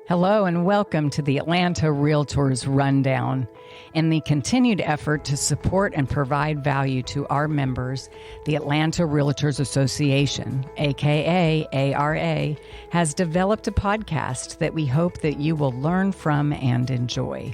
Hello and welcome to the Atlanta Realtors Rundown. In the continued effort to support and provide value to our members, the Atlanta Realtors Association, aka ARA, has developed a podcast that we hope that you will learn from and enjoy.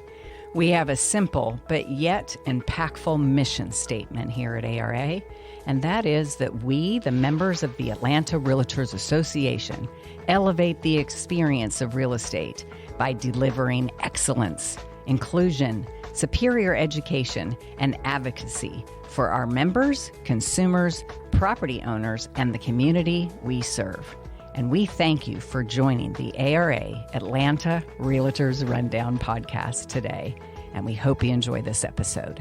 We have a simple but yet impactful mission statement here at ARA, and that is that we, the members of the Atlanta Realtors Association, elevate the experience of real estate by delivering excellence, inclusion, superior education, and advocacy for our members, consumers, property owners, and the community we serve. And we thank you for joining the ARA Atlanta Realtors Rundown podcast today. And we hope you enjoy this episode.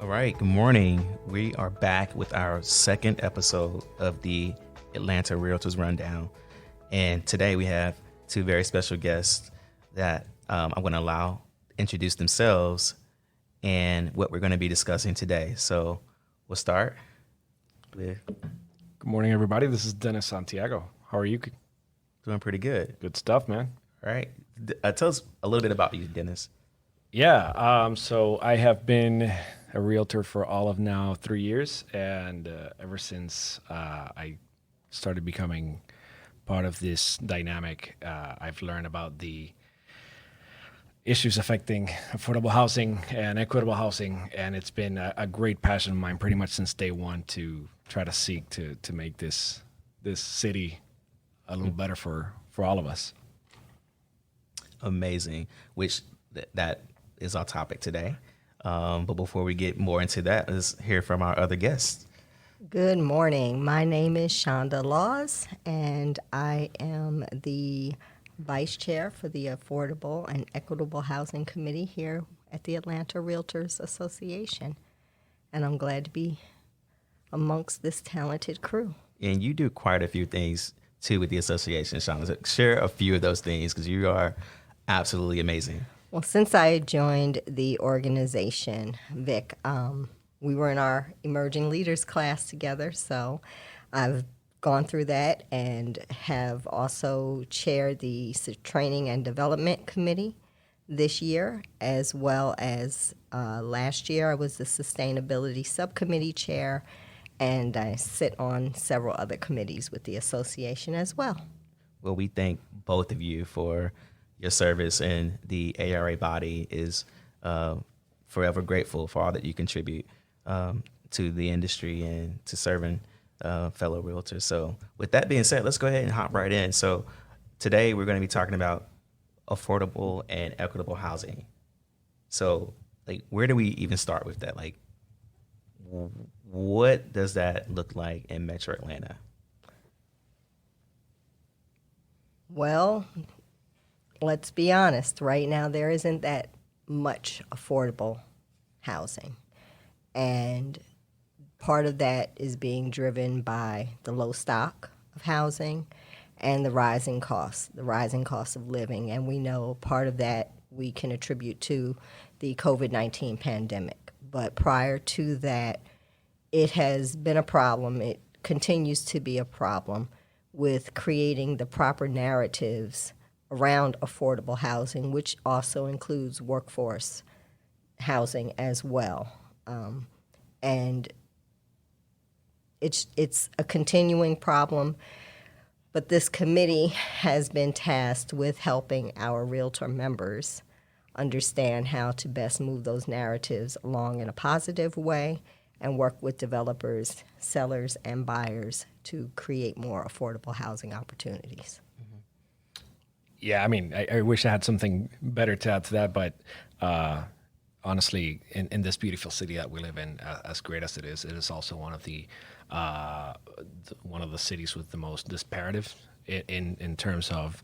All right, good morning. We are back with our second episode of the Atlanta Realtors Rundown. And today we have two very special guests that I'm going to allow introduce themselves and what we're going to be discussing today. So we'll start with... Good morning, everybody. This is Dennis Santiago. How are you? Doing pretty good. Good stuff, man. All right. Tell us a little bit about you, Dennis. Yeah. So I have been a realtor for all of now 3 years. And ever since I started becoming part of this dynamic, I've learned about the issues affecting affordable housing and equitable housing. And it's been a great passion of mine pretty much since day one to try to seek to make this city a little better for all of us. Amazing, which that is our topic today. But before we get more into that, let's hear from our other guests. Good morning. My name is Shanda Laws, and I am the Vice Chair for the Affordable and Equitable Housing Committee here at the Atlanta Realtors Association. And I'm glad to be amongst this talented crew. And you do quite a few things, too, with the association, Shanda. So share a few of those things, because you are absolutely amazing. Well, since I joined the organization, Vic, we were in our emerging leaders class together, so I've gone through that and have also chaired the training and development committee this year, as well as last year I was the sustainability subcommittee chair, and I sit on several other committees with the association as well. Well, we thank both of you for your service, and the ARA body is forever grateful for all that you contribute to the industry and to serving fellow realtors. So with that being said, let's go ahead and hop right in. So today we're going to be talking about affordable and equitable housing. So where do we even start with that? What does that look like in Metro Atlanta? Well, let's be honest. Right now, there isn't that much affordable housing. And part of that is being driven by the low stock of housing and the rising cost of living. And we know part of that we can attribute to the COVID-19 pandemic. But prior to that, it has been a problem. It continues to be a problem with creating the proper narratives around affordable housing, which also includes workforce housing as well. And it's a continuing problem, but this committee has been tasked with helping our realtor members understand how to best move those narratives along in a positive way and work with developers, sellers, and buyers to create more affordable housing opportunities. Yeah, I mean, I wish I had something better to add to that, but honestly, in this beautiful city that we live in, as great as it is also one of the cities with the most disparate in terms of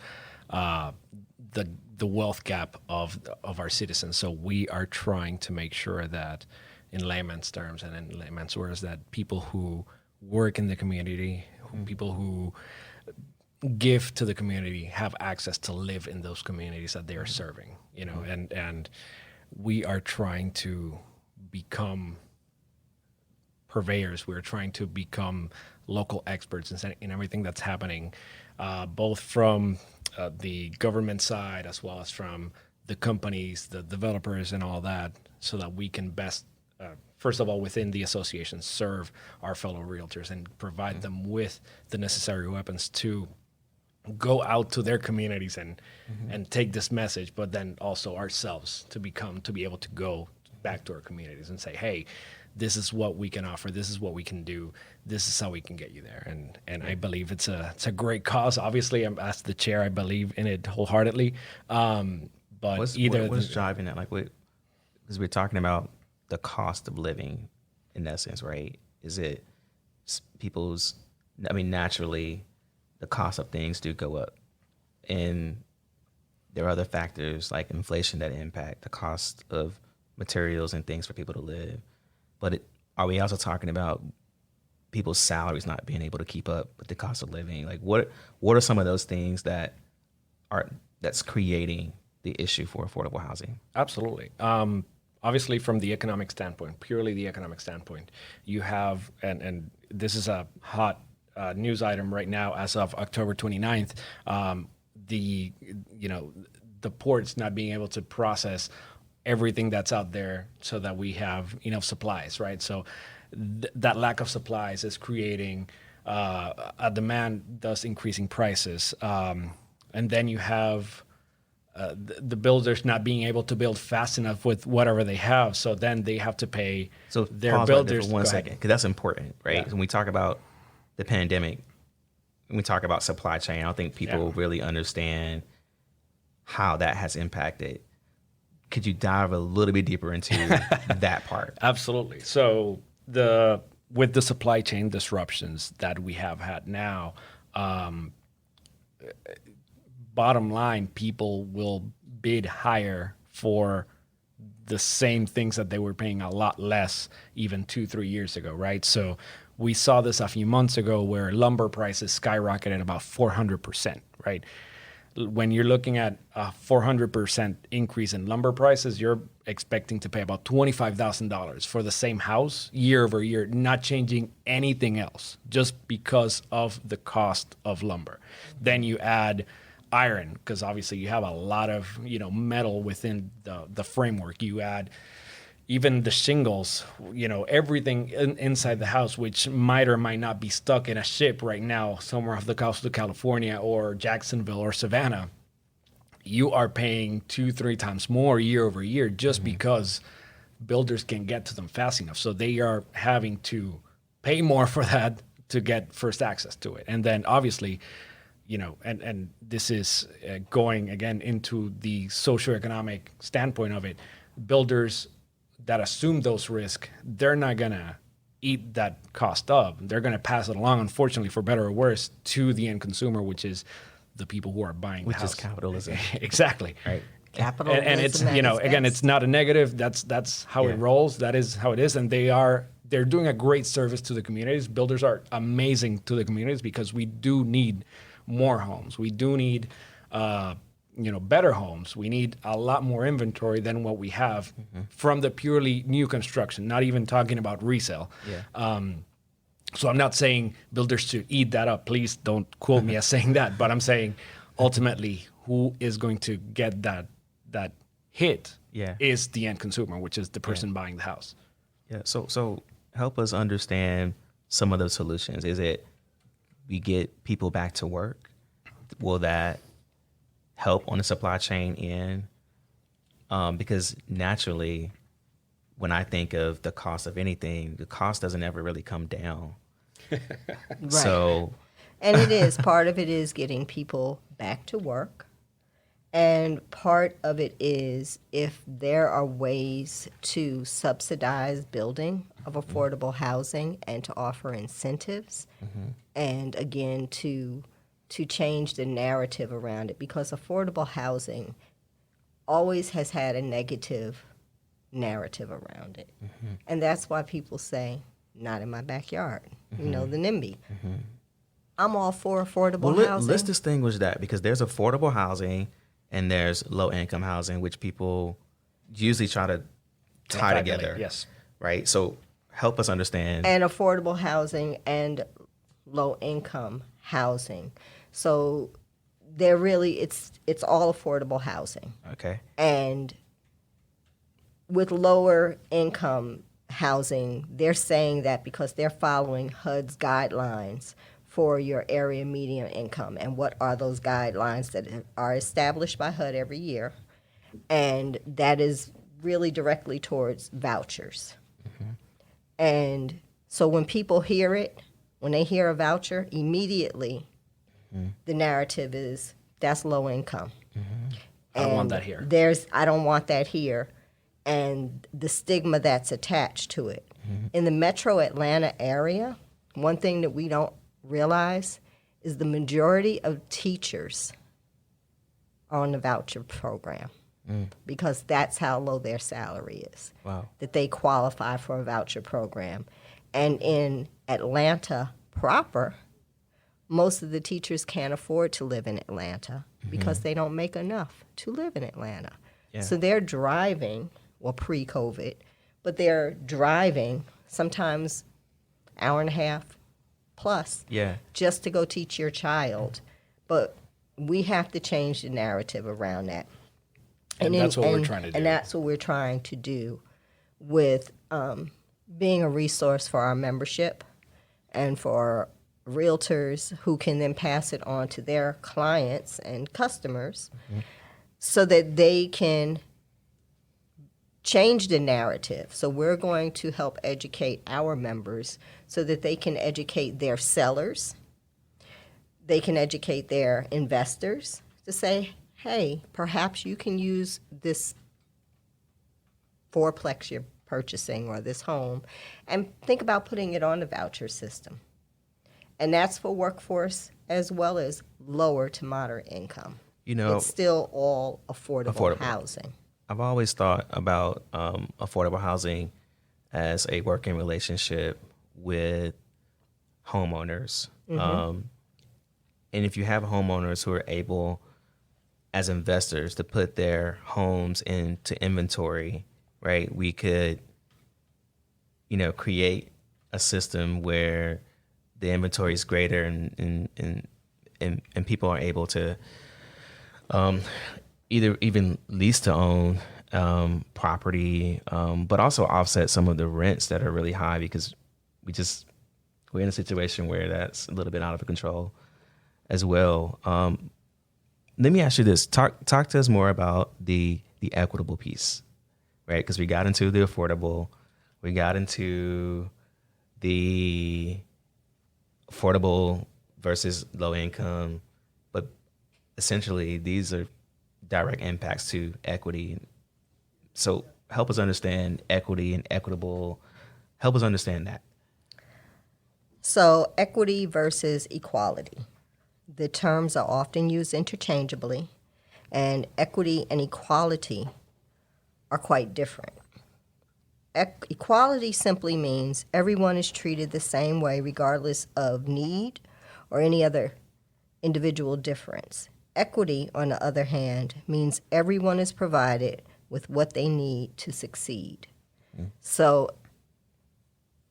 the wealth gap of our citizens. So we are trying to make sure that, in layman's terms and in layman's words, that people who work in the community, people who give to the community, have access to live in those communities that they are serving. And we are trying to become purveyors. We're trying to become local experts in everything that's happening, both from the government side as well as from the companies, the developers, and all that, so that we can best, first of all, within the association, serve our fellow realtors and provide them with the necessary weapons to go out to their communities and take this message, but then also ourselves to be able to go back to our communities and say, hey, this is what we can offer, this is what we can do, this is how we can get you there. And I believe it's a great cause. Obviously, I'm as the chair, I believe in it wholeheartedly. But what's driving that? Like, because we're talking about the cost of living in essence, right? Is it people's, naturally, the cost of things do go up. And there are other factors like inflation that impact the cost of materials and things for people to live. But are we also talking about people's salaries not being able to keep up with the cost of living? Like, what are some of those things that's creating the issue for affordable housing? Absolutely. Obviously, from the economic standpoint, purely the economic standpoint, you have, and this is a hot news item right now as of October 29th, the ports not being able to process everything that's out there so that we have enough supplies, right? So that lack of supplies is creating a demand, thus increasing prices. And then you have the builders not being able to build fast enough with whatever they have. So then they have to pay their pause builders. Right there for 1 second, because that's important, right? Yeah. When we talk about the pandemic, when we talk about supply chain, I don't think people really understand how that has impacted. Could you dive a little bit deeper into that part? Absolutely. So with the supply chain disruptions that we have had now, bottom line, people will bid higher for the same things that they were paying a lot less even 2-3 years ago, right? So we saw this a few months ago where lumber prices skyrocketed about 400%, right? When you're looking at a 400% increase in lumber prices, you're expecting to pay about $25,000 for the same house year over year, not changing anything else, just because of the cost of lumber. Then you add iron, because obviously you have a lot of metal within the framework. You add even the shingles, everything inside the house, which might or might not be stuck in a ship right now somewhere off the coast of California or Jacksonville or Savannah. You are paying 2-3 times more year over year just because builders can get to them fast enough. So they are having to pay more for that to get first access to it. And then obviously, and this is going again into the socioeconomic standpoint of it, builders that assume those risks, they're not going to eat that cost up. They're going to pass it along, unfortunately, for better or worse, to the end consumer, which is the people who are buying the house. Which is capitalism. Exactly. Right. Capitalism. And it's, again, it's not a negative. That's how it rolls. That is how it is. And they're doing a great service to the communities. Builders are amazing to the communities because we do need more homes. We do need better homes. We need a lot more inventory than what we have from the purely new construction, not even talking about resale. Yeah. So I'm not saying builders should eat that up. Please don't quote me as saying that, but I'm saying ultimately who is going to get that hit is the end consumer, which is the person buying the house. Yeah. So help us understand some of those solutions. Is it we get people back to work? Will that help on the supply chain end? Because naturally, when I think of the cost of anything, the cost doesn't ever really come down. Right. So, and it is, part of it is getting people back to work. And part of it is if there are ways to subsidize building of affordable housing and to offer incentives, and again, to change the narrative around it, because affordable housing always has had a negative narrative around it. And that's why people say, not in my backyard, the NIMBY. I'm all for affordable housing. Let's distinguish that, because there's affordable housing and there's low-income housing, which people usually try to tie together. Yes. Right? So help us understand. And affordable housing and low income housing. So they're really, it's all affordable housing. Okay. And with lower income housing, they're saying that because they're following HUD's guidelines for your area median income. And what are those guidelines that are established by HUD every year? And that is really directly towards vouchers. And so when people hear it, when they hear a voucher, immediately the narrative is that's low income. I don't want that here. I don't want that here. And the stigma that's attached to it. In the metro Atlanta area, one thing that we don't realize is the majority of teachers are on the voucher program because that's how low their salary is. Wow. That they qualify for a voucher program. And in Atlanta proper, most of the teachers can't afford to live in Atlanta because they don't make enough to live in Atlanta. Yeah. So they're driving, well, pre-COVID, but they're driving sometimes hour and a half plus just to go teach your child. But we have to change the narrative around that. And that's what we're trying to do. And that's what we're trying to do with being a resource for our membership and for realtors who can then pass it on to their clients and customers so that they can change the narrative. So we're going to help educate our members so that they can educate their sellers, they can educate their investors to say, hey, perhaps you can use this fourplex you're purchasing or this home and think about putting it on the voucher system. And that's for workforce as well as lower to moderate income. You know, it's still all affordable housing. I've always thought about affordable housing as a working relationship with homeowners. And if you have homeowners who are able, as investors, to put their homes into inventory, right, we could, create a system where the inventory is greater and people are able to either even lease to own property, but also offset some of the rents that are really high because we're in a situation where that's a little bit out of control as well. Let me ask you this. Talk to us more about the equitable piece, right? Because we got into the affordable, we got into the affordable versus low income, but essentially these are direct impacts to equity. So help us understand equity and equitable. Help us understand that. So equity versus equality. The terms are often used interchangeably, and equity and equality are quite different. Equality simply means everyone is treated the same way regardless of need or any other individual difference. Equity, on the other hand, means everyone is provided with what they need to succeed. So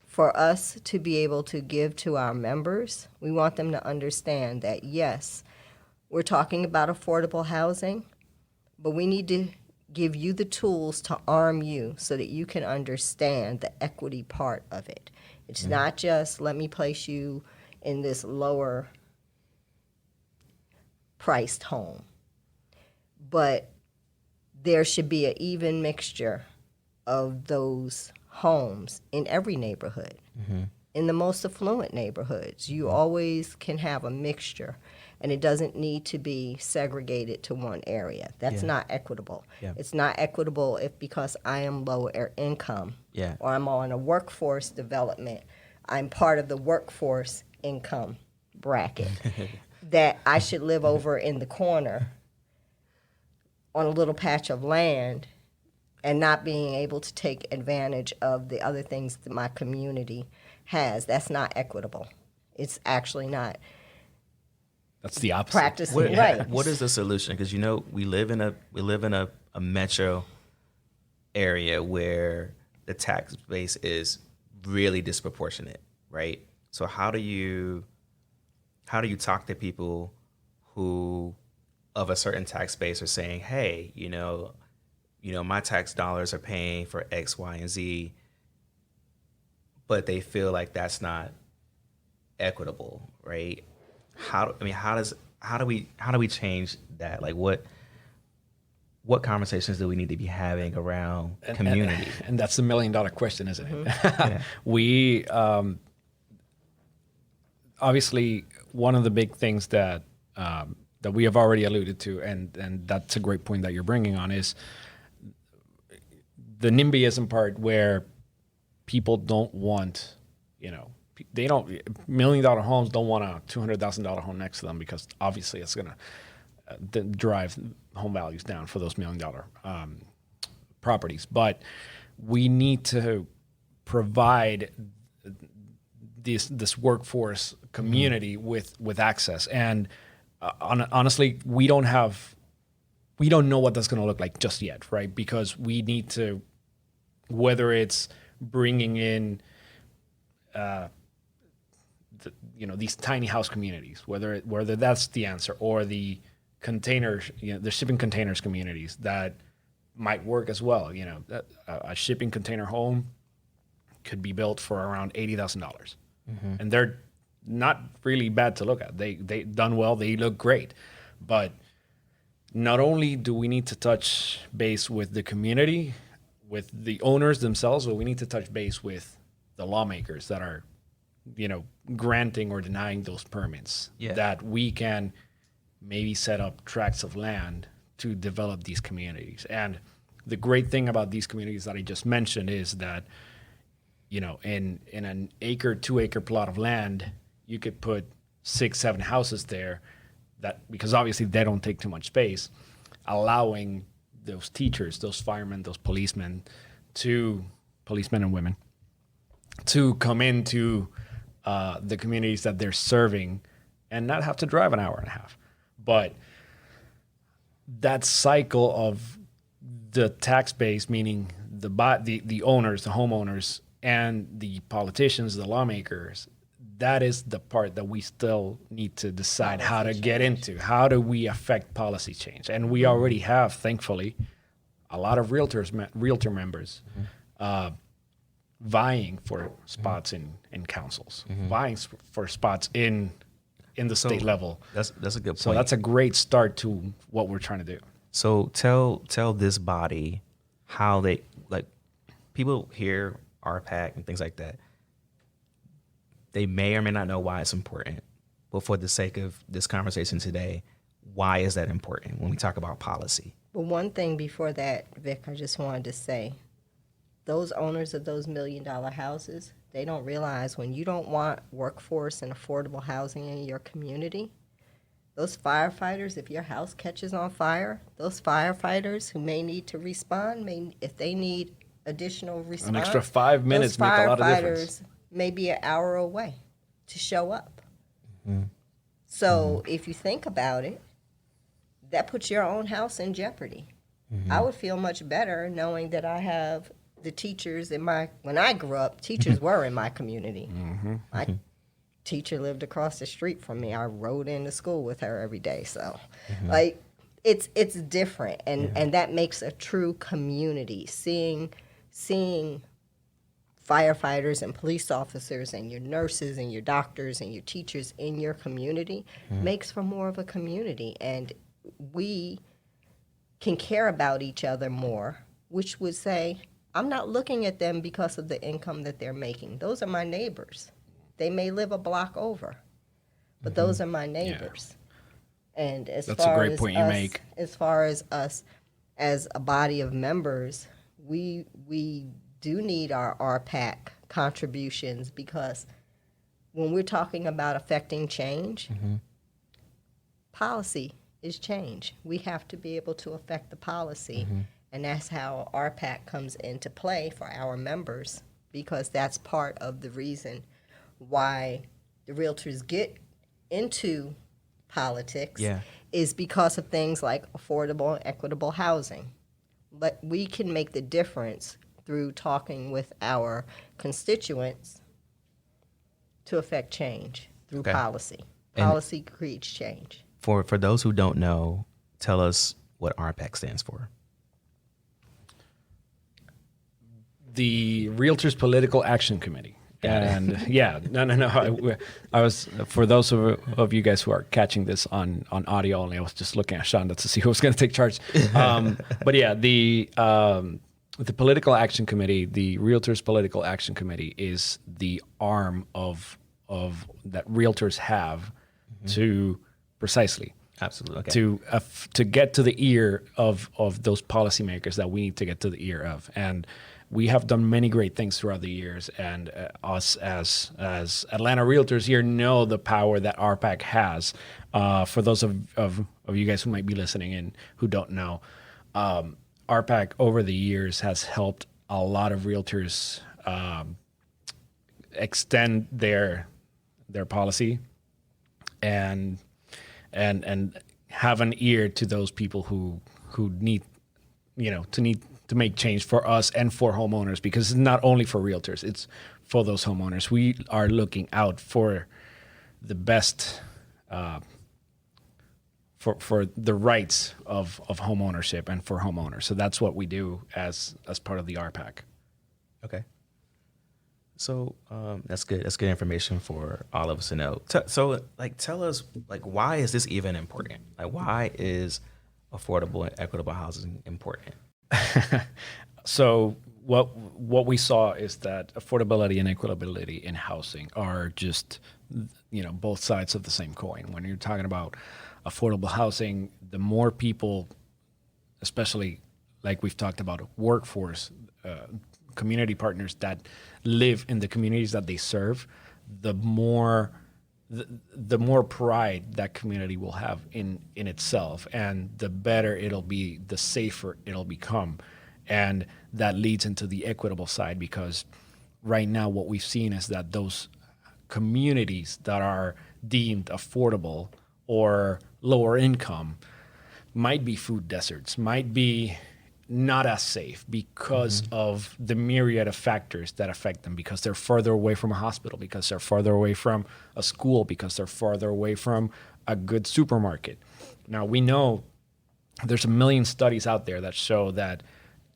for us to be able to give to our members, we want them to understand that, yes, we're talking about affordable housing, but we need to give you the tools to arm you so that you can understand the equity part of it. It's not just let me place you in this lower priced home, but there should be an even mixture of those homes in every neighborhood. In the most affluent neighborhoods, you always can have a mixture, and it doesn't need to be segregated to one area. That's not equitable. It's not equitable if because I am lower income or I'm on a workforce development, I'm part of the workforce income bracket, that I should live over in the corner on a little patch of land and not being able to take advantage of the other things that my community has. That's not equitable. It's actually not. That's the opposite. Practicing right. What is the solution? Because we live in a metro area where the tax base is really disproportionate, right? So how do you talk to people who of a certain tax base are saying, hey, my tax dollars are paying for X, Y, and Z, but they feel like that's not equitable, right? How do we change that? Like what conversations do we need to be having around community? And that's the $1 million question, isn't it? Yeah. We obviously, one of the big things that we have already alluded to, and that's a great point that you're bringing on, is the NIMBYism part, where people don't want, they don't, $1 million homes don't want a $200,000 home next to them, because obviously it's going to drive home values down for those $1 million properties. But we need to provide this workforce community with access. And honestly, we don't know what that's going to look like just yet, right? Because we need to, whether it's bringing in these tiny house communities, whether that's the answer, or the containers, the shipping containers communities that might work as well. A shipping container home could be built for around $80,000, and they're not really bad to look at. They done well. They look great, but not only do we need to touch base with the community, with the owners themselves, but we need to touch base with the lawmakers that are, granting or denying those permits. Yeah. That we can maybe set up tracts of land to develop these communities. And the great thing about these communities that I just mentioned is that, in an 2-acre plot of land, you could put 6-7 houses there, that, because obviously they don't take too much space, allowing those teachers, those firemen, those policemen and women, to come into the communities that they're serving and not have to drive an hour and a half. But that cycle of the tax base, meaning the owners, the homeowners, and the politicians, the lawmakers, that is the part that we still need to decide how to get into. How do we affect policy change? And we already have, thankfully, a lot of realtor members vying for spots in councils, vying for spots in the state level. That's a good point. So that's a great start to what we're trying to do. So tell this body how they, like, people hear RPAC and things like that. They may or may not know why it's important, but for the sake of this conversation today, why is that important when we talk about policy? But one thing before that, Vic, I just wanted to say, those owners of those $1 million houses, they don't realize when you don't want workforce and affordable housing in your community, those firefighters, if your house catches on fire, those firefighters who may need to respond, if they need additional response, an extra 5 minutes make a lot of difference. Maybe an hour away to show up. So if you think about it, that puts your own house in jeopardy. I would feel much better knowing that I have the teachers when I grew up, teachers were in my community. My teacher lived across the street from me. I rode into school with her every day. So it's different. And that makes a true community. Seeing firefighters and police officers and your nurses and your doctors and your teachers in your community makes for more of a community. And we can care about each other more, which would say, I'm not looking at them because of the income that they're making. Those are my neighbors. They may live a block over, but those are my neighbors. Yeah. And that's a great point you make. As far as us as a body of members, we do need our RPAC contributions, because when we're talking about affecting change, policy is change. We have to be able to affect the policy. And that's how RPAC comes into play for our members, because that's part of the reason why the realtors get into politics is because of things like affordable and equitable housing. But we can make the difference through talking with our constituents to affect change through Okay. policy. And- Policy creates change. For those who don't know, tell us what RPAC stands for. The Realtors Political Action Committee. And no. I was, for those of you guys who are catching this on audio only, I was just looking at Shanda to see who was going to take charge. But yeah, the Political Action Committee, the Realtors Political Action Committee, is the arm of that realtors have to precisely Absolutely. Okay. to get to the ear of those policymakers that we need to get to the ear of. And we have done many great things throughout the years, and us as Atlanta Realtors here know the power that RPAC has. For those of you guys who might be listening and who don't know, RPAC over the years has helped a lot of realtors extend their policy and have an ear to those people who need to make change for us and for homeowners, because it's not only for realtors, it's for those homeowners. We are looking out for the best for the rights of homeownership and for homeowners. So that's what we do as part of the RPAC. Okay. So that's good. That's good information for all of us to know. Tell us, why is this even important? Why is affordable and equitable housing important? So what we saw is that affordability and equitability in housing are just, both sides of the same coin. When you're talking about affordable housing, the more people, especially like we've talked about, workforce, community partners that live in the communities that they serve, the more pride that community will have in itself, and the better it'll be, the safer it'll become. And that leads into the equitable side, because right now what we've seen is that those communities that are deemed affordable or lower income might be food deserts, might be not as safe because of the myriad of factors that affect them, because they're further away from a hospital, because they're further away from a school, because they're farther away from a good supermarket. Now, we know there's a million studies out there that show that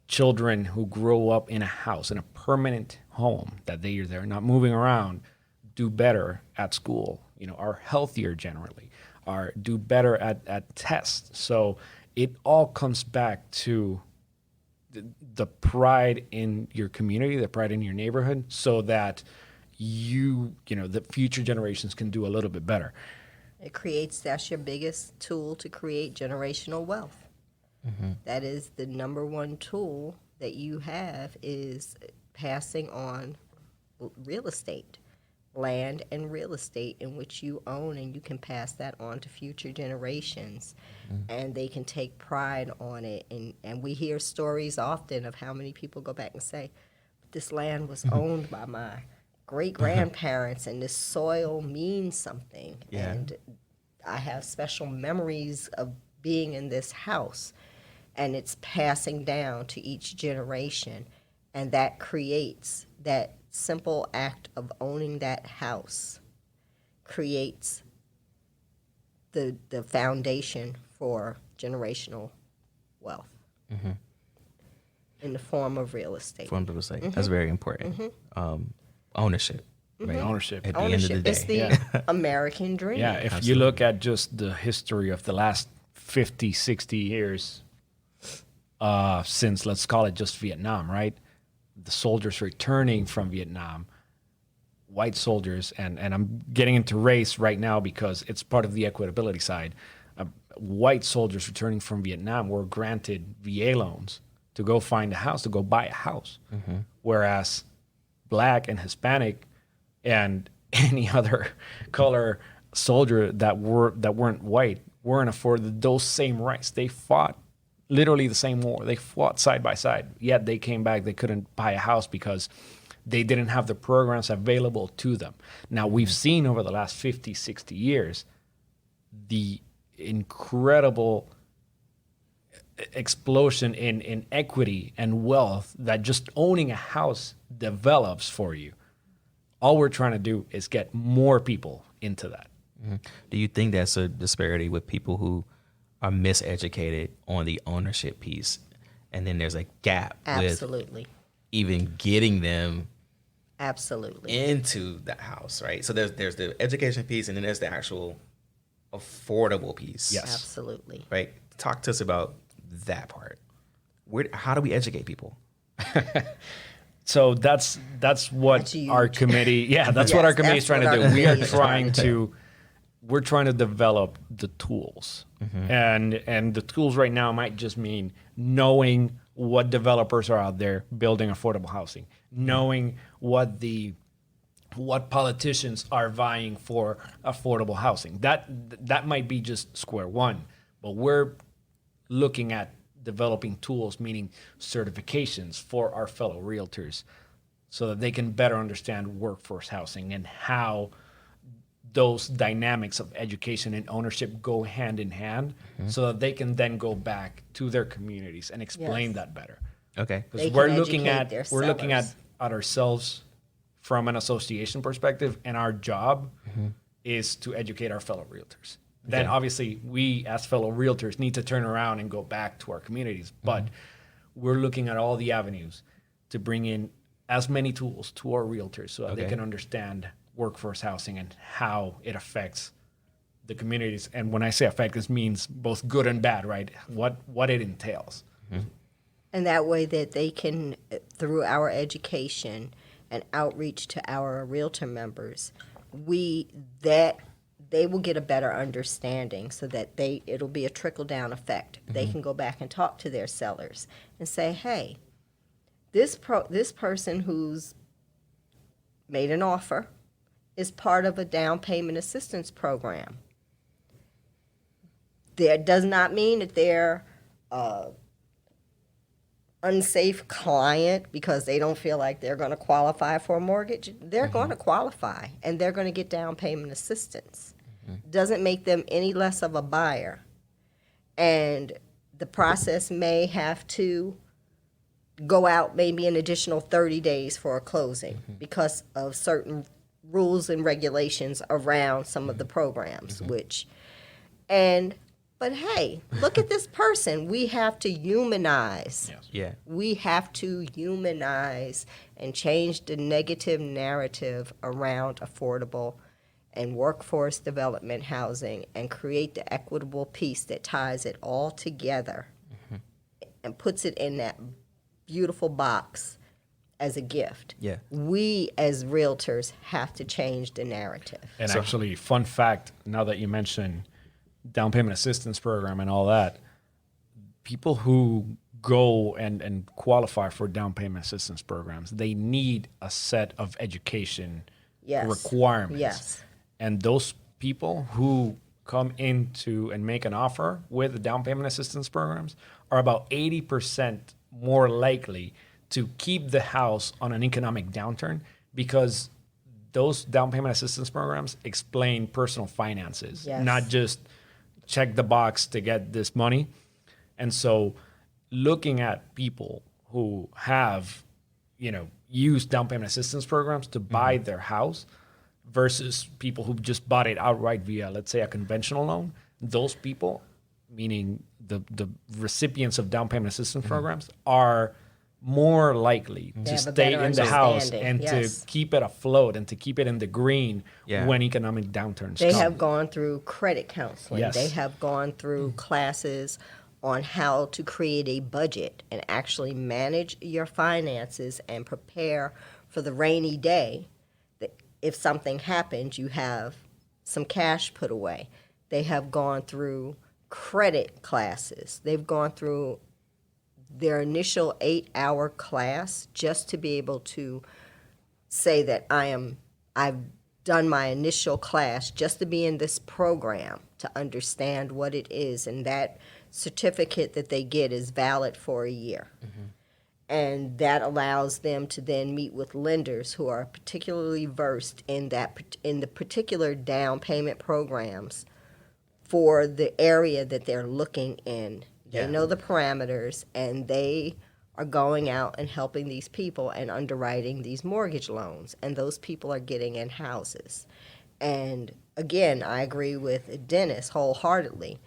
children who grow up in a house, in a permanent home, that they're not moving around, do better at school, are healthier generally, do better at tests. So it all comes back to the pride in your community, the pride in your neighborhood, so that the future generations can do a little bit better. That's your biggest tool to create generational wealth. That is the number one tool that you have, is passing on real estate, land and real estate in which you own, and you can pass that on to future generations, and they can take pride on it. And we hear stories often of how many people go back and say, this land was owned by my great-grandparents, and this soil means something. Yeah. And I have special memories of being in this house, and it's passing down to each generation. And that creates, that simple act of owning that house creates the foundation for generational wealth in the form of real estate. That's very important. Ownership. Right? Ownership. At the end of the day. It's the American dream. Yeah, if you look at just the history of the last 50, 60 years, since, let's call it just Vietnam, right? The soldiers returning from Vietnam, white soldiers, and I'm getting into race right now because it's part of the equitability side. White soldiers returning from Vietnam were granted VA loans to go find a house, to go buy a house. Whereas Black and Hispanic and any other color soldier that weren't white weren't afforded those same rights. They fought literally the same war. They fought side by side, yet they came back. They couldn't buy a house because they didn't have the programs available to them. Now, we've seen over the last 50, 60 years the incredible explosion in equity and wealth that just owning a house develops for you. All we're trying to do is get more people into that. Mm-hmm. Do you think that's a disparity with people who are miseducated on the ownership piece, and then there's a gap Absolutely. with even getting them Absolutely into the house, right? So there's the education piece, and then there's the actual affordable piece. Yes. Absolutely. Right. Talk to us about that part. How do we educate people? So that's what huge. our committee. Yeah, that's Yes, what our committee is that's trying what to our do. We are committee is trying to. We're trying to develop the tools, and the tools right now might just mean knowing what developers are out there building affordable housing, knowing what politicians are vying for affordable housing. That might be just square one, but we're looking at developing tools, meaning certifications for our fellow realtors, so that they can better understand workforce housing and how those dynamics of education and ownership go hand in hand, so that they can then go back to their communities and explain Yes. that better. Okay. They Because can educate their we're looking at sellers. ourselves from an association perspective, and our job is to educate our fellow realtors. Then obviously we as fellow realtors need to turn around and go back to our communities, but we're looking at all the avenues to bring in as many tools to our realtors so that they can understand workforce housing and how it affects the communities. And when I say affect, this means both good and bad, right? What it entails. And that way that they can, through our education and outreach to our realtor members, they will get a better understanding, so that it'll be a trickle-down effect. They can go back and talk to their sellers and say, hey, this person who's made an offer is part of a down payment assistance program. That does not mean that they're unsafe client because they don't feel like they're going to qualify for a mortgage. They're going to qualify, and they're going to get down payment assistance. Doesn't make them any less of a buyer. And the process may have to go out maybe an additional 30 days for a closing because of certain rules and regulations around some of the programs, but hey, look at this person. We have to humanize. Yes. Yeah. We have to humanize and change the negative narrative around affordable and workforce development housing, and create the equitable piece that ties it all together and puts it in that beautiful box as a gift. Yeah. We as realtors have to change the narrative. And actually, fun fact, now that you mention down payment assistance program and all that, people who go and qualify for down payment assistance programs, they need a set of education requirements. Yes. And those people who come into and make an offer with the down payment assistance programs are about 80% more likely to keep the house on an economic downturn, because those down payment assistance programs explain personal finances, not just check the box to get this money. And so looking at people who have, used down payment assistance programs to buy their house versus people who just bought it outright via, let's say, a conventional loan, those people, meaning the recipients of down payment assistance programs, are more likely to stay in the house and to keep it afloat and to keep it in the green when economic downturns They come. have gone through credit counseling. Yes. They have gone through classes on how to create a budget and actually manage your finances and prepare for the rainy day. That if something happens, you have some cash put away. They have gone through credit classes. They've gone through their initial 8-hour class just to be able to say that I've done my initial class just to be in this program, to understand what it is, and that certificate that they get is valid for a year. And that allows them to then meet with lenders who are particularly versed in the particular down payment programs for the area that they're looking in They know the parameters, and they are going out and helping these people and underwriting these mortgage loans, and those people are getting in houses. And again, I agree with Dennis wholeheartedly.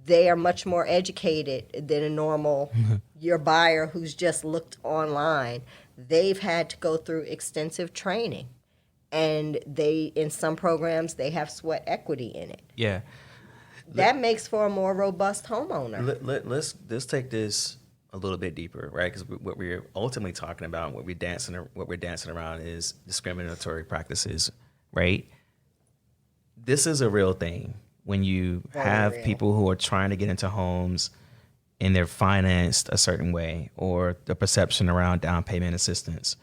They are much more educated than a normal your buyer who's just looked online. They've had to go through extensive training, and they, in some programs, they have sweat equity in it. Yeah. That makes for a more robust homeowner. Let's take this a little bit deeper, right? Because what we're ultimately talking about, what we're dancing around, is discriminatory practices, right? This is a real thing. When you have people who are trying to get into homes and they're financed a certain way, or the perception around down payment assistance,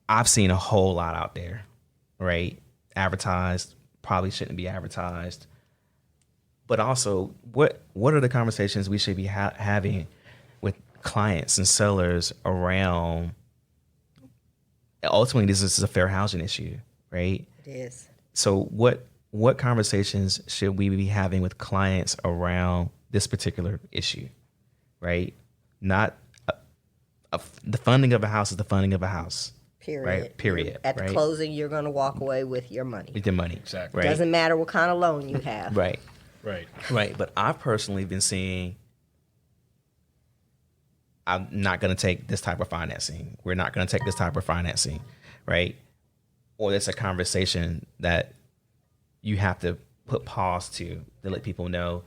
I've seen a whole lot out there, right? Advertised, probably shouldn't be advertised. But also, what are the conversations we should be having with clients and sellers around? Ultimately, this is a fair housing issue, right? It is. So what conversations should we be having with clients around this particular issue, right? Not the funding of a house is the funding of a house. Period. Right? Period. At the closing, you're going to walk away with your money. With your money. Exactly. Right? Doesn't matter what kind of loan you have. Right. Right. But I've personally been seeing, I'm not going to take this type of financing. We're not going to take this type of financing, right? Or it's a conversation that you have to put pause to let people know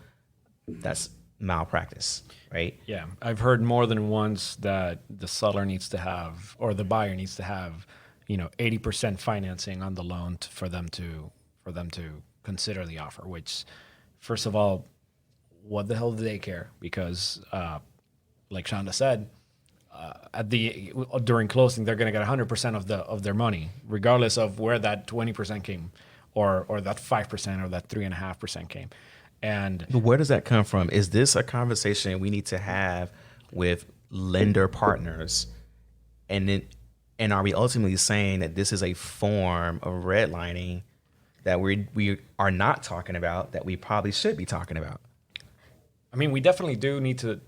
that's malpractice, right? Yeah, I've heard more than once that the seller needs to have, or the buyer needs to have, 80% financing on the loan for them to consider the offer. Which, first of all, what the hell do they care? Because, like Shanda said, during closing, they're going to get 100% of their money, regardless of where that 20% came, or that 5% or that 3.5% came. And but where does that come from? Is this a conversation we need to have with lender partners? And are we ultimately saying that this is a form of redlining that we are not talking about, that we probably should be talking about? I mean, we definitely do need to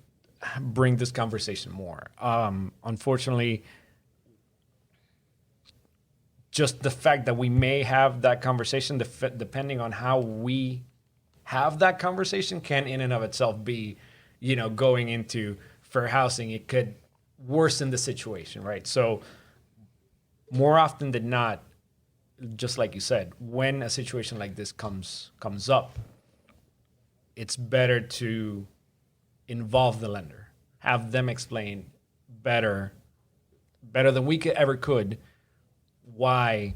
bring this conversation more. Unfortunately, just the fact that we may have that conversation, depending on how we have that conversation, can in and of itself be, going into fair housing. It could worsen the situation, right? So more often than not, just like you said, when a situation like this comes up, it's better to involve the lender, have them explain better than we could, why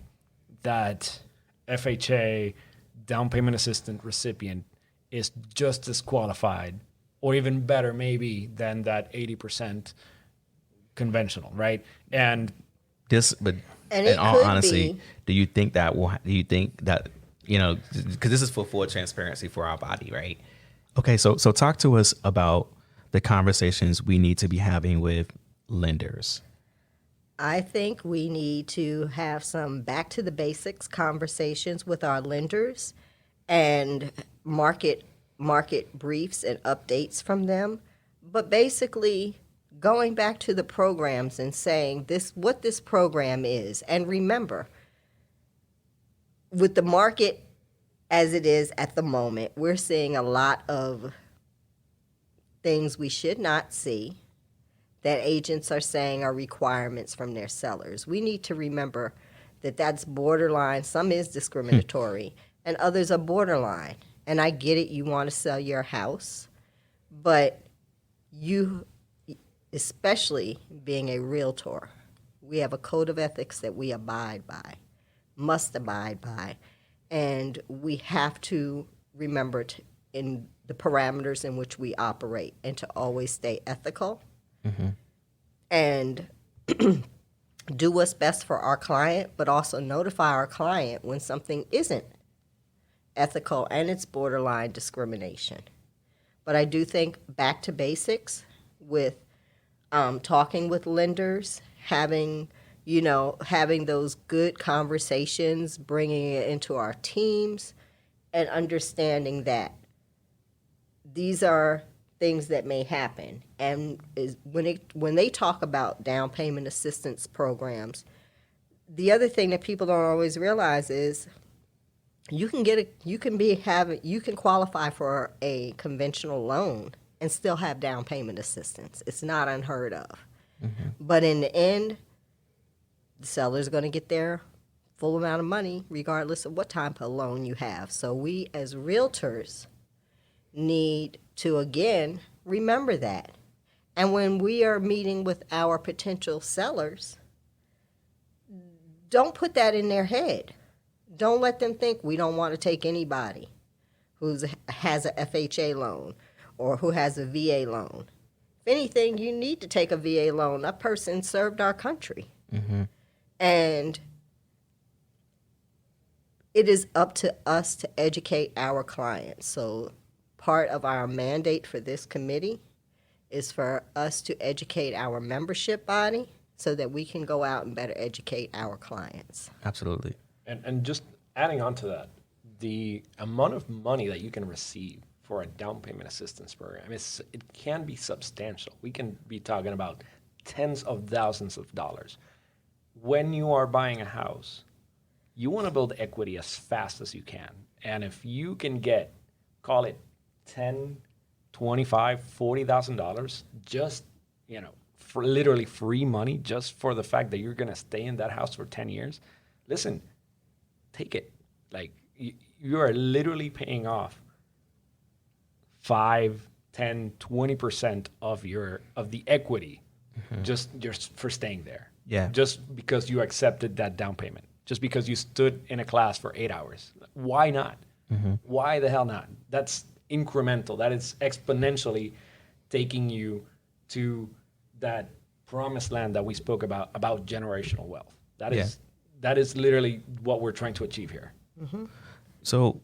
that FHA down payment assistance recipient is just as qualified, or even better maybe, than that 80% conventional, right? And in all honesty, do you think that because this is for full transparency for our body, right? Okay, so talk to us about the conversations we need to be having with lenders. I think we need to have some back to the basics conversations with our lenders and market briefs and updates from them. But basically going back to the programs and saying what this program is. And remember, with the market as it is at the moment, we're seeing a lot of things we should not see that agents are saying are requirements from their sellers. We need to remember that that's borderline. Some is discriminatory and others are borderline. And I get it, you want to sell your house, but you, especially being a realtor, we have a code of ethics that we must abide by. And we have to remember in the parameters in which we operate and to always stay ethical. Mm-hmm. And do what's best for our client, but also notify our client when something isn't ethical and it's borderline discrimination. But I do think back to basics with talking with lenders, having those good conversations, bringing it into our teams, and understanding that these are things that may happen. And when they talk about down payment assistance programs, the other thing that people don't always realize is you can qualify for a conventional loan and still have down payment assistance. It's not unheard of. Mm-hmm. But in the end, the seller's going to get their full amount of money regardless of what type of loan you have. So we as realtors need to, again, remember that. And when we are meeting with our potential sellers, don't put that in their head. Don't let them think we don't want to take anybody who has a FHA loan or who has a VA loan. If anything, you need to take a VA loan. That person served our country. Mm-hmm. And it is up to us to educate our clients. So part of our mandate for this committee is for us to educate our membership body so that we can go out and better educate our clients. Absolutely. And just adding on to that, the amount of money that you can receive for a down payment assistance program, it can be substantial. We can be talking about tens of thousands of dollars. When you are buying a house, you want to build equity as fast as you can. And if you can get, call it $10,000, $25,000, $40,000, just, for literally free money, just for the fact that you're going to stay in that house for 10 years, listen, take it. Like, you are literally paying off 5, 10, 20% of the equity just for staying there. Yeah. Just because you accepted that down payment. Just because you stood in a class for 8 hours. Why not? Mm-hmm. Why the hell not? That's incremental. That is exponentially taking you to that promised land that we spoke about generational wealth. That is literally what we're trying to achieve here. Mm-hmm. So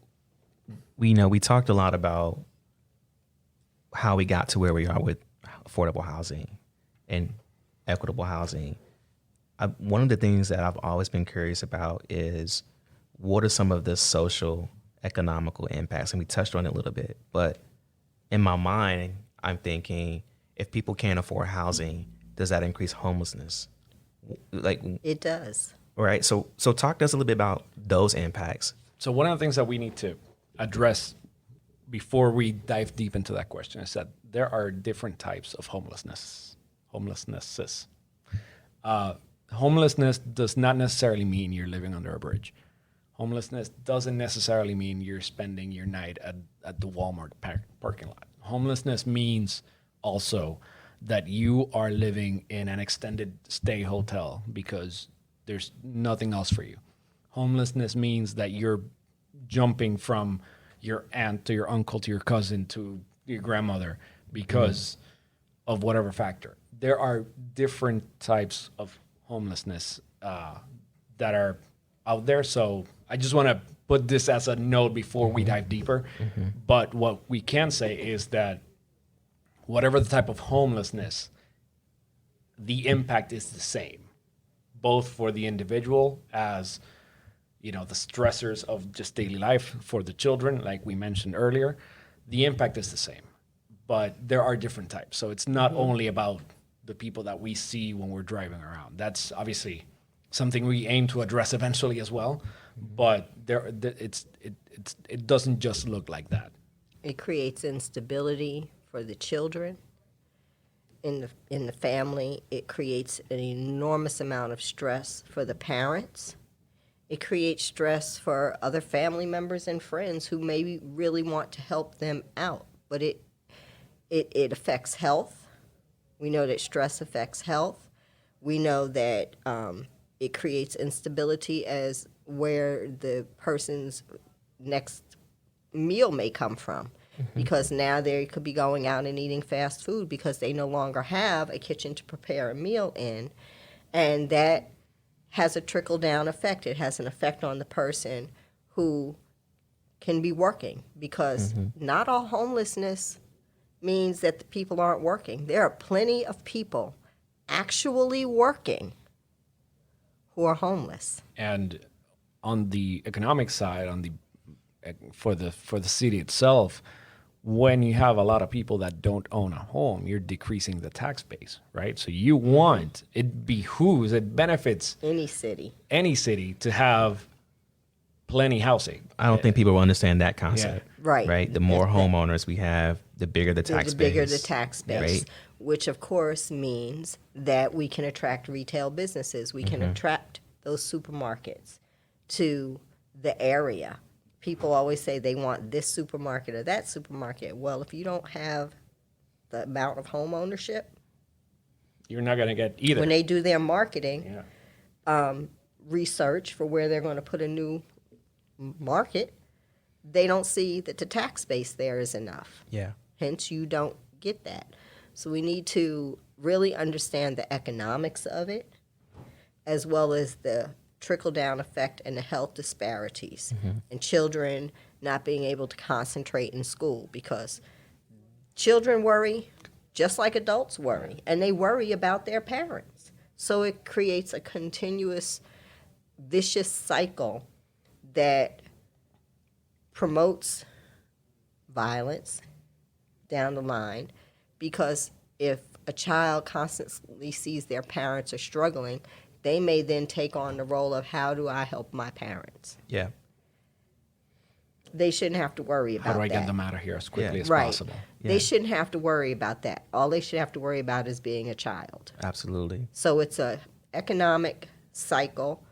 we talked a lot about how we got to where we are with affordable housing and equitable housing. One of the things that I've always been curious about is what are some of the social, economical impacts? And we touched on it a little bit, but in my mind, I'm thinking if people can't afford housing, does that increase homelessness? Like it does. Right. So talk to us a little bit about those impacts. So one of the things that we need to address before we dive deep into that question is that there are different types of homelessnesses. Homelessness does not necessarily mean you're living under a bridge. Homelessness doesn't necessarily mean you're spending your night at the Walmart parking lot. Homelessness means also that you are living in an extended stay hotel because there's nothing else for you. Homelessness means that you're jumping from your aunt to your uncle to your cousin to your grandmother because of whatever factor. There are different types of homelessness that are out there. So I just want to put this as a note before we dive deeper. Mm-hmm. But what we can say is that whatever the type of homelessness, the impact is the same, both for the individual as, the stressors of just daily life, for the children, like we mentioned earlier, the impact is the same. But there are different types. So it's not only about the people that we see when we're driving around. That's obviously something we aim to address eventually as well. But it doesn't just look like that. It creates instability for the children in the family. It creates an enormous amount of stress for the parents. It creates stress for other family members and friends who maybe really want to help them out. But it affects health. We know that stress affects health. We know that it creates instability as where the person's next meal may come from. Mm-hmm. Because now they could be going out and eating fast food because they no longer have a kitchen to prepare a meal in. And that has a trickle-down effect. It has an effect on the person who can be working because not all homelessness means that the people aren't working. There are plenty of people actually working who are homeless. And on the economic side, for the city itself, when you have a lot of people that don't own a home, you're decreasing the tax base, right? So you want, it benefits Any city. to have plenty housing. I don't think people will understand that concept. Right. Right. The more homeowners we have, the bigger the tax base. The bigger the tax base, Right. which of course means that we can attract retail businesses. We can attract those supermarkets to the area. People always say they want this supermarket or that supermarket. Well, if you don't have the amount of home ownership, You're not going to get either. when they do their marketing research for where they're going to put a new market, they don't see that the tax base there is enough. Yeah. Hence, you don't get that. So we need to really understand the economics of it, as well as the trickle-down effect and the health disparities, and children not being able to concentrate in school, because children worry just like adults worry, and they worry about their parents. So it creates a continuous, vicious cycle that promotes violence down the line, because if a child constantly sees their parents are struggling, they may then take on the role of, how do I help my parents? Yeah. They shouldn't have to worry about that. How do I get them out of here as quickly as Right. possible? They shouldn't have to worry about that. All they should have to worry about is being a child. Absolutely. So it's a economic cycle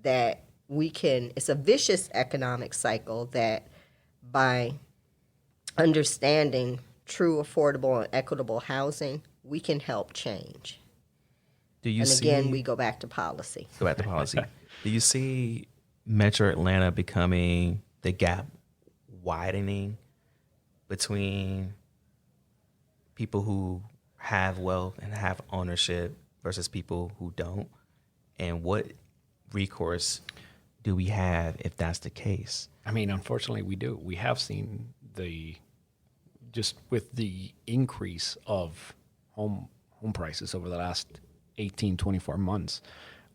that it's a vicious economic cycle that, by understanding true, affordable, and equitable housing, we can help change. Do you And see? again, we go back to policy. Go back to policy. Do you see Metro Atlanta becoming the gap widening between people who have wealth and have ownership versus people who don't? And what recourse do we have if that's the case? I mean, unfortunately, we do. We have seen just with the increase of home prices over the last 18, 24 months,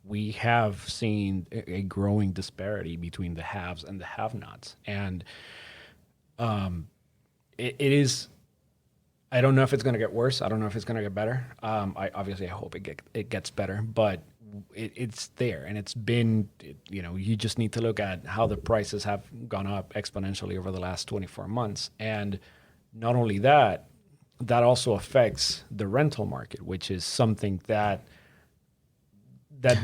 we have seen a growing disparity between the haves and the have-nots. And it is, I don't know if it's going to get worse. I don't know if it's going to get better. I hope it gets better, but it's there, and it's been, you just need to look at how the prices have gone up exponentially over the last 24 months. And not only that, that also affects the rental market, which is something that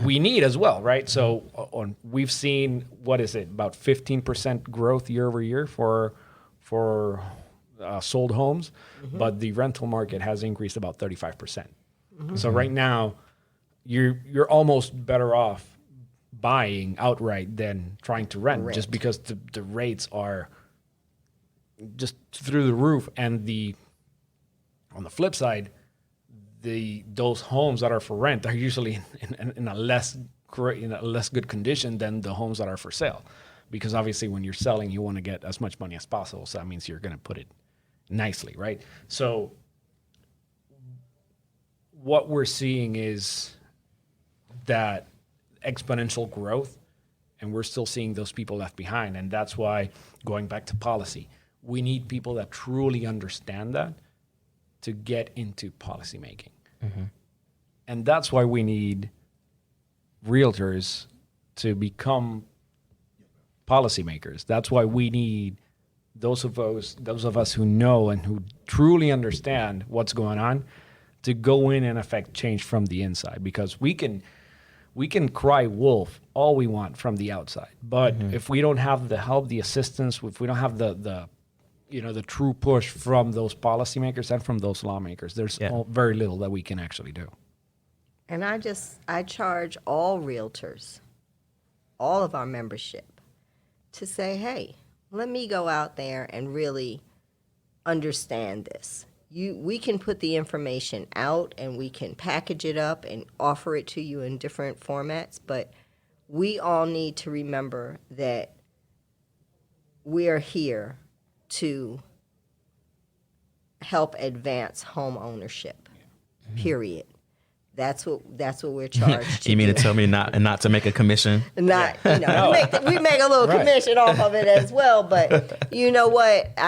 we need as well, right? So we've seen, what is it, about 15% growth year over year for sold homes, but the rental market has increased about 35%. So right now, you're almost better off buying outright than trying to rent. Just because the rates are just through the roof. And on the flip side, those homes that are for rent are usually in a less good condition than the homes that are for sale, because obviously when you're selling, you want to get as much money as possible. So that means you're going to put it nicely, right? So what we're seeing is that exponential growth, and we're still seeing those people left behind. And that's why, going back to policy, we need people that truly understand that to get into policymaking. And that's why we need realtors to become policymakers. That's why we need those of us who know and who truly understand what's going on to go in and affect change from the inside. Because we can cry wolf all we want from the outside, but if we don't have the help, the assistance, if we don't have the true push from those policymakers and from those lawmakers, there's very little that we can actually do. And I charge all realtors, all of our membership, to say, hey, let me go out there and really understand this. We can put the information out and we can package it up and offer it to you in different formats, but we all need to remember that we are here to help advance home ownership, period. That's what we're charged to You mean do. to tell me not to make a commission? We make a little commission off of it as well, but you know what?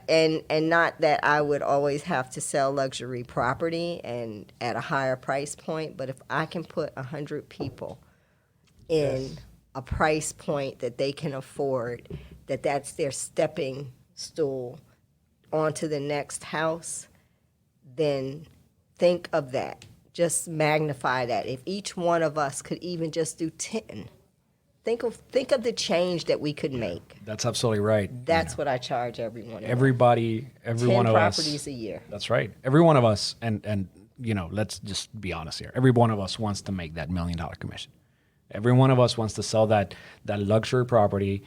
and not that I would always have to sell luxury property and at a higher price point, but if I can put 100 people in a price point that they can afford, that's their stepping stool onto the next house, then think of that. Just magnify that. If each one of us could even just do 10, think of the change that we could make. That's absolutely right. That's what I charge everyone. Every 10 one of us. properties a year. That's right. Every one of us, and let's just be honest here. Every one of us wants to make that $1 million commission. Every one of us wants to sell that luxury property,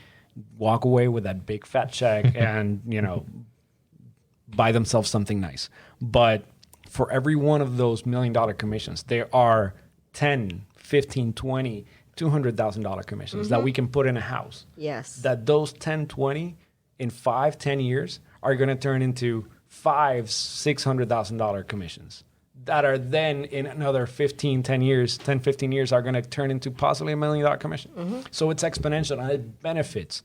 walk away with that big fat check, and buy themselves something nice. But for every one of those $1 million commissions, there are 10, 15, 20, $200,000 commissions that we can put in a house. Yes. That those 10, 20 in 5, 10 years are going to turn into $600,000 commissions that are then in another 15 years are going to turn into possibly $1 million commission. So it's exponential, and it benefits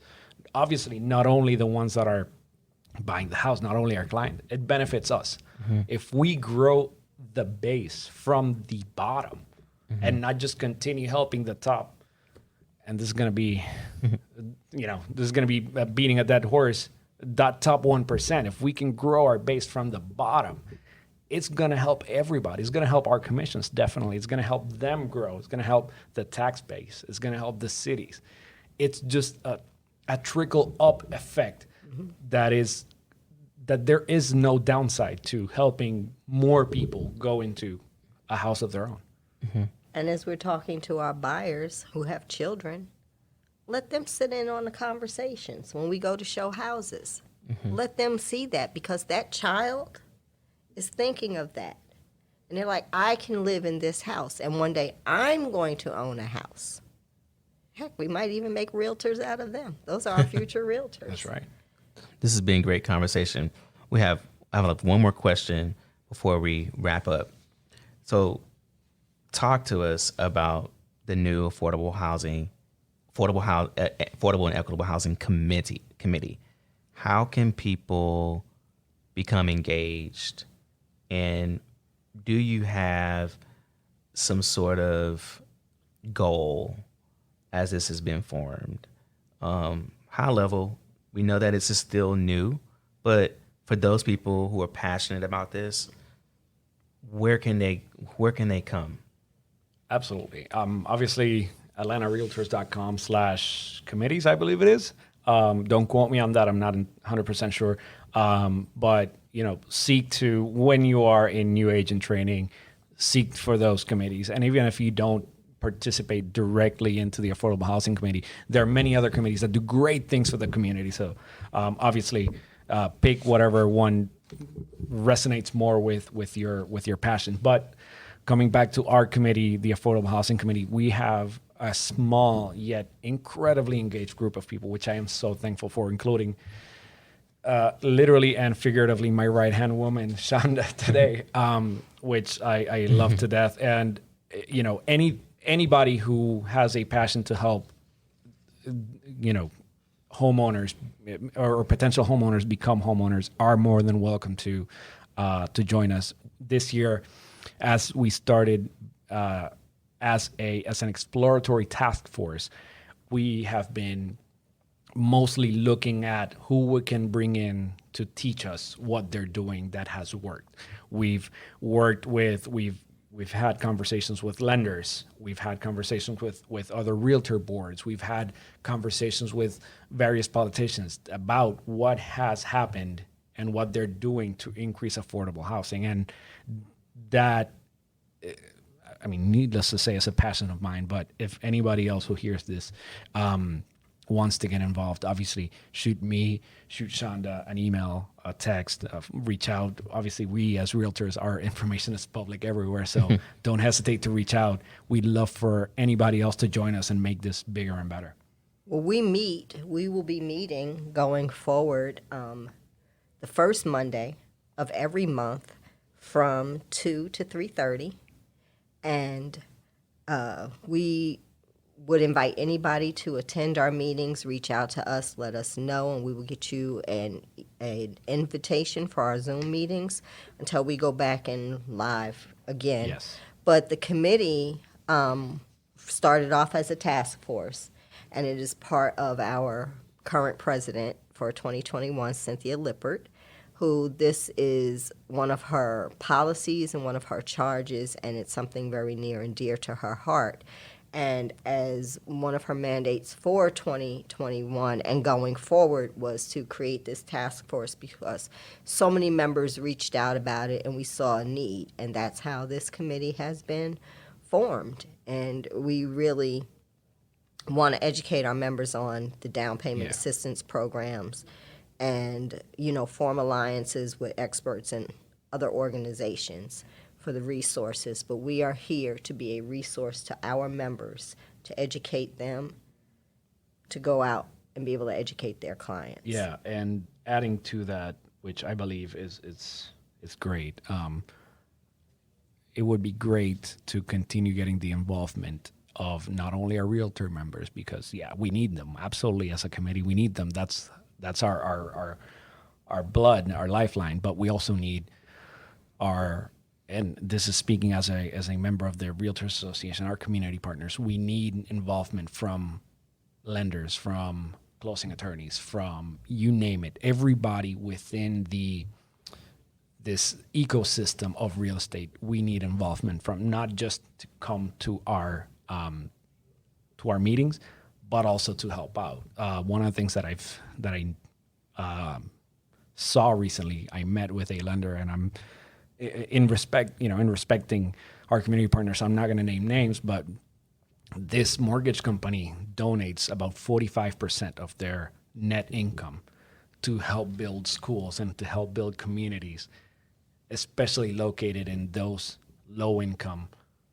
obviously not only the ones that are buying the house, not only our client, it benefits us. If we grow the base from the bottom and not just continue helping the top, and this is going to be, this is going to be beating a dead horse, that top 1%, if we can grow our base from the bottom, it's going to help everybody. It's going to help our commissions, definitely. It's going to help them grow. It's going to help the tax base. It's going to help the cities. It's just a trickle-up effect that there is no downside to helping more people go into a house of their own. And as we're talking to our buyers who have children, let them sit in on the conversations when we go to show houses. Let them see that, because that child is thinking of that. And they're like, I can live in this house, and one day I'm going to own a house. Heck, we might even make realtors out of them. Those are our future realtors. That's right. This has been a great conversation. I have one more question before we wrap up. So talk to us about the new Affordable and Equitable Housing Committee. How can people become engaged? And do you have some sort of goal as this has been formed? High level, we know that it's still new, but for those people who are passionate about this, where can they come? Absolutely. Obviously, atlantarealtors.com/committees, I believe it is. Don't quote me on that. I'm not 100% sure. But, seek to, when you are in new agent training, seek for those committees. And even if you don't participate directly into the Affordable Housing Committee, there are many other committees that do great things for the community. So obviously, pick whatever one resonates more with your passion. But coming back to our committee, the Affordable Housing Committee, we have a small yet incredibly engaged group of people, which I am so thankful for, including literally and figuratively my right-hand woman, Shanda, today, which I love to death. And, anybody who has a passion to help, homeowners or potential homeowners become homeowners are more than welcome to join us this year. As we started as an exploratory task force, we have been mostly looking at who we can bring in to teach us what they're doing that has worked. We've had conversations with lenders. We've had conversations with other realtor boards. We've had conversations with various politicians about what has happened and what they're doing to increase affordable housing. And that, needless to say, is a passion of mine. But if anybody else who hears this wants to get involved, obviously shoot me, shoot Shanda an email, a text, reach out. Obviously, we as realtors, our information is public everywhere, so don't hesitate to reach out. We'd love for anybody else to join us and make this bigger and better. Well, we will be meeting going forward the first Monday of every month from 2 to 3:30, and we would invite anybody to attend our meetings. Reach out to us, let us know, and we will get you an invitation for our Zoom meetings until we go back in live again. Yes. But the committee started off as a task force, and it is part of our current president for 2021, Cynthia Lippert, who this is one of her policies and one of her charges, and it's something very near and dear to her heart. And as one of her mandates for 2021 and going forward was to create this task force because so many members reached out about it and we saw a need. And that's how this committee has been formed. And we really want to educate our members on the down payment assistance programs and, form alliances with experts and other organizations for the resources, but we are here to be a resource to our members, to educate them, to go out and be able to educate their clients. Yeah, and adding to that, which I believe is great, it would be great to continue getting the involvement of not only our realtor members, because we need them absolutely as a committee. We need them. That's our blood, our lifeline. But we also need our, and this is speaking as a member of the Realtors Association, our community partners, we need involvement from lenders, from closing attorneys, from you name it, everybody within this ecosystem of real estate. We need involvement from, not just to come to our meetings, but also to help out. One of the things that I saw recently, I met with a lender, and I'm in respecting our community partners, I'm not going to name names, but this mortgage company donates about 45% of their net income to help build schools and to help build communities, especially located in those low-income,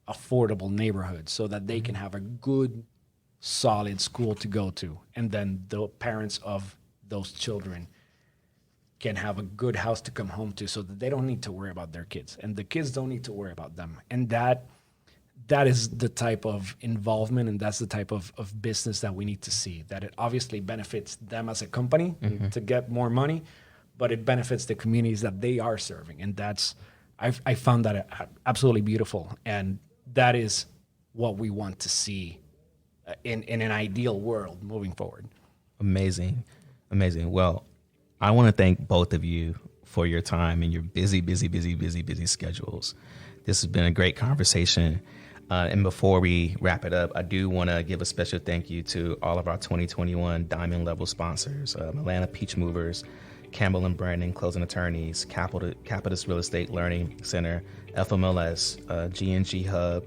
affordable neighborhoods, so that they can have a good, solid school to go to, and then the parents of those children can have a good house to come home to, so that they don't need to worry about their kids, and the kids don't need to worry about them. And that is the type of involvement, and that's the type of business that we need to see, that it obviously benefits them as a company to get more money, but it benefits the communities that they are serving. And I found that absolutely beautiful, and that is what we want to see in an ideal world moving forward. Amazing. Well, I want to thank both of you for your time and your busy schedules. This has been a great conversation. And before we wrap it up, I do want to give a special thank you to all of our 2021 Diamond Level sponsors, Atlanta Peach Movers, Campbell & Brandon Closing Attorneys, Capitalist Real Estate Learning Center, FMLS, G&G Hub,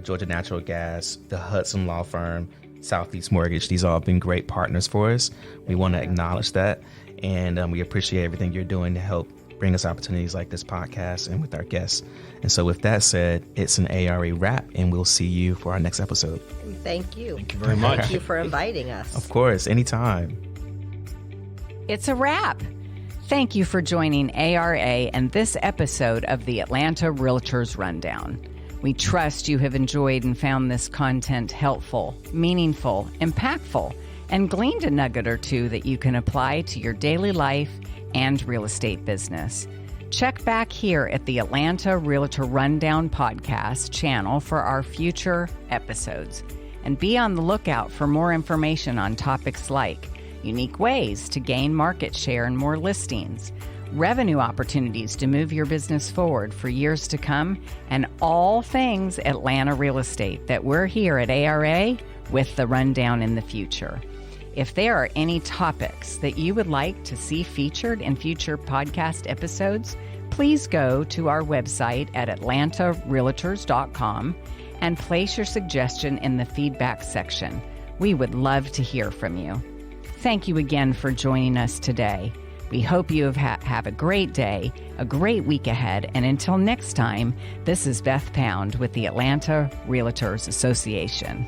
Georgia Natural Gas, the Hudson Law Firm, Southeast Mortgage. These all have been great partners for us. We want to acknowledge that, and we appreciate everything you're doing to help bring us opportunities like this podcast and with our guests. And so with that said, it's an ARA wrap, and we'll see you for our next episode. Thank you. Thank you very much. Thank you for inviting us. Of course, anytime. It's a wrap. Thank you for joining ARA and this episode of the Atlanta Realtors Rundown. We trust you have enjoyed and found this content helpful, meaningful, impactful, and gleaned a nugget or two that you can apply to your daily life and real estate business. Check back here at the Atlanta Realtor Rundown podcast channel for our future episodes. And be on the lookout for more information on topics like unique ways to gain market share and more listings, revenue opportunities to move your business forward for years to come, and all things Atlanta real estate that we're here at ARA with the rundown in the future. If there are any topics that you would like to see featured in future podcast episodes, please go to our website at atlantarealtors.com and place your suggestion in the feedback section. We would love to hear from you. Thank you again for joining us today. We hope you have a great day, a great week ahead, and until next time, this is Beth Pound with the Atlanta Realtors Association.